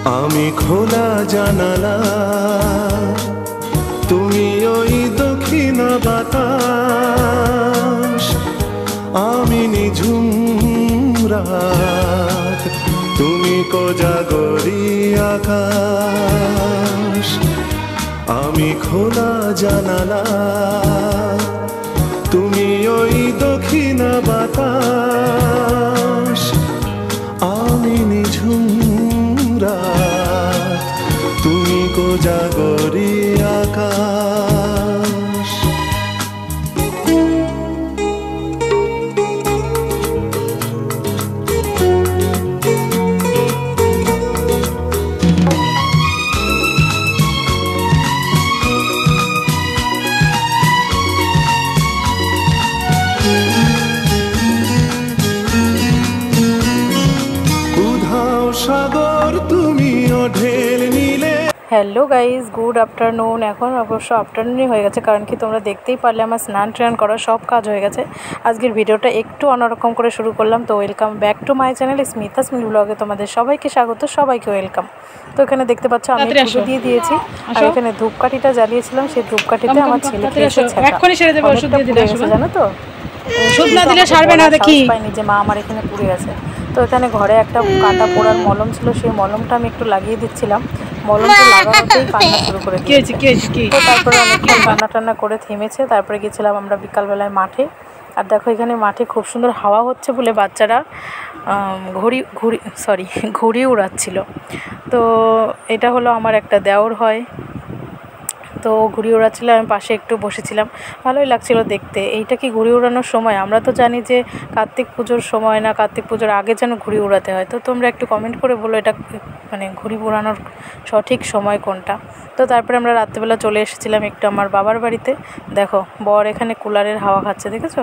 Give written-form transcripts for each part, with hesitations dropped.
আমি খোলা জানালা, তুমি ওই দক্ষিণ বাতাস। আমি নিঝুম রাত, তুমি কোজাগরি আকাশ। আমি খোলা জানালা, তুমি ওই দক্ষিণ বাতাস। আমি নিঝুম রাত, তুমি কোজাগরি আকাশ। সাগর তুমিও ঢেল নিলে। Hello guys, good afternoon. এখন অবশ্য আফটারনুনই হয়ে গেছে, কারণ কি তোমরা দেখতেই পারলে আমার স্নান টান করা সব কাজ হয়ে গেছে। আজকের ভিডিওটা একটু অন্যরকম করে শুরু করলাম। তো welcome back to my channel Smita smile ব্লগে তোমাদের সবাইকে স্বাগত, সবাইকে ওয়েলকাম। তো এখানে দেখতে পাচ্ছ আমি পুজো দিয়ে দিয়েছি, আর এখানে ধূপকাঠিটা জ্বালিয়েছিলাম। সেই ধূপকাঠিতে আমার ছেলে জানো তো, ওষুধ না দিলে সারবে না। দেখি পাইনি যে মা আমার এখানে পুড়ে গেছে। তো এখানে ঘরে একটা কাটা পোড়ার মলম ছিল, সেই মলমটা আমি একটু লাগিয়ে দিচ্ছিলাম। মলমটা লাগানোতেই কান্না শুরু করে দিয়েছে। তো তারপরে অনেকক্ষণ কান্না টান্না করে থেমেছে। তারপরে গেছিলাম আমরা বিকালবেলায় মাঠে। আর দেখো এখানে মাঠে খুব সুন্দর হাওয়া হচ্ছে বলে বাচ্চারা ঘুড়ি উড়াচ্ছিল। তো এটা হলো আমার একটা দেওর হয়, তো ঘুড়ি ওড়াচ্ছিল, আমি পাশে একটু বসেছিলাম। ভালোই লাগছিল দেখতে। এইটা কি ঘুড়ি ওড়ানোর সময়? আমরা তো জানি যে কার্তিক পুজোর সময় না, কার্তিক পুজোর আগে যেন ঘুড়ি ওড়াতে হয়। তো তোমরা একটু কমেন্ট করে বলো এটা মানে ঘুড়ি ওড়ানোর সঠিক সময় কোনটা। তো তারপরে আমরা রাত্রেবেলা চলে এসেছিলাম একটু আমার বাবার বাড়িতে। দেখো বর এখানে কুলারের হাওয়া খাচ্ছে, দেখেছো?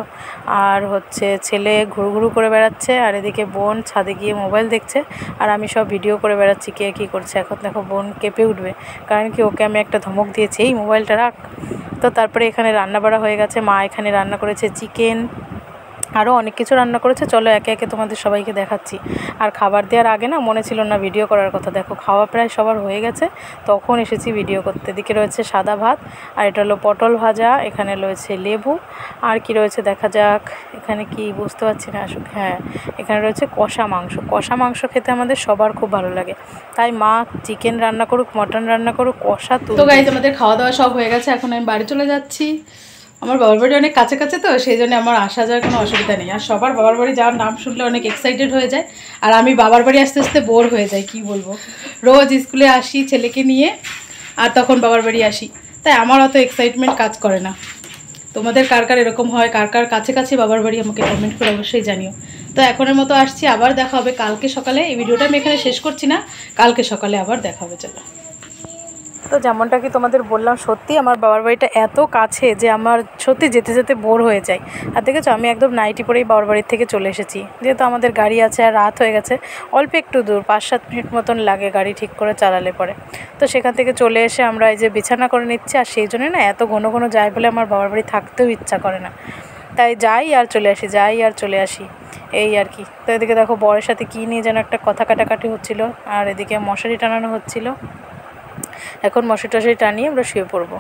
আর হচ্ছে ছেলে ঘুরু করে বেড়াচ্ছে, আর এদিকে বোন ছাদে গিয়ে মোবাইল দেখছে, আর আমি সব ভিডিও করে বেড়াচ্ছি কে কী করছে। এখন দেখো বোন কেঁপে উঠবে, কারণ কি ওকে আমি একটা ধমক দিয়েছি, এই মোবাইলটা রাখ। তো তারপরে এখানে রান্না বাড়া হয়ে গেছে। মা এখানে রান্না করেছে চিকেন, আরও অনেক কিছু রান্না করেছে। চলো একে একে তোমাদের সবাইকে দেখাচ্ছি। আর খাবার দেওয়ার আগে না মনে ছিল না ভিডিও করার কথা। দেখো খাওয়া প্রায় সবার হয়ে গেছে, তখন এসেছি ভিডিও করতে। এদিকে রয়েছে সাদা ভাত, আর এটা হলো পটল ভাজা, এখানে রয়েছে লেবু, আর কি রয়েছে দেখা যাক। এখানে কি বুঝতে পারছি না, আসুক। হ্যাঁ, এখানে রয়েছে কষা মাংস। কষা মাংস খেতে আমাদের সবার খুব ভালো লাগে, তাই মা চিকেন রান্না করুক, মটন রান্না করুক, কষা তো গাইজ আমাদের খাওয়া দাওয়া সব হয়ে গেছে। এখন আমি বাড়ি চলে যাচ্ছি। আমার বাবার বাড়ি অনেক কাছে কাছে, তো সেই জন্য আমার আসা যাওয়ার কোনো অসুবিধা নেই। আর সবার বাবার বাড়ি যাওয়ার নাম শুনলে অনেক এক্সাইটেড হয়ে যায়, আর আমি বাবার বাড়ি আসতে আসতে বোর হয়ে যাই, কি বলবো। রোজ স্কুলে আসি ছেলেকে নিয়ে, আর তখন বাবার বাড়ি আসি, তাই আমার অত এক্সাইটমেন্ট কাজ করে না। তোমাদের কার কার এরকম হয়, কার কার কাছে কাছে বাবার বাড়ি, আমাকে কমেন্ট করে অবশ্যই জানিও। তো এখনের মতো আসছি, আবার দেখা হবে কালকে সকালে। এই ভিডিওটা আমি এখানে শেষ করছি না, কালকে সকালে আবার দেখা হবে। চলো। তো যেমনটা কি তোমাদের বললাম, সত্যি আমার বাবার বাড়িটা এত কাছে যে আমার সত্যি যেতে যেতে বোর হয়ে যায়। আর দেখেছো আমি একদম নাইটি পরেই বাবার বাড়ির থেকে চলে এসেছি, যেহেতু আমাদের গাড়ি আছে আর রাত হয়ে গেছে। অল্প একটু দূর, 5-7 মিনিট মতন লাগে গাড়ি ঠিক করে চালালে পরে। তো সেখান থেকে চলে এসে আমরা এই যে বিছানা করে নিচ্ছি, আর সেই জন্য না এত ঘন ঘন যায় বলে আমার বাবার বাড়ি থাকতেও ইচ্ছা করে না, তাই যাই আর চলে আসি, যাই আর চলে আসি, এই আর কি। তো এদিকে দেখো বরের সাথে কী নিয়ে যেন একটা কথা কাটাকাটি হচ্ছিলো, আর এদিকে মশারি টানানো হচ্ছিলো। এখন মশারি টশারি টানিয়ে আমরা শুয়ে পড়বো।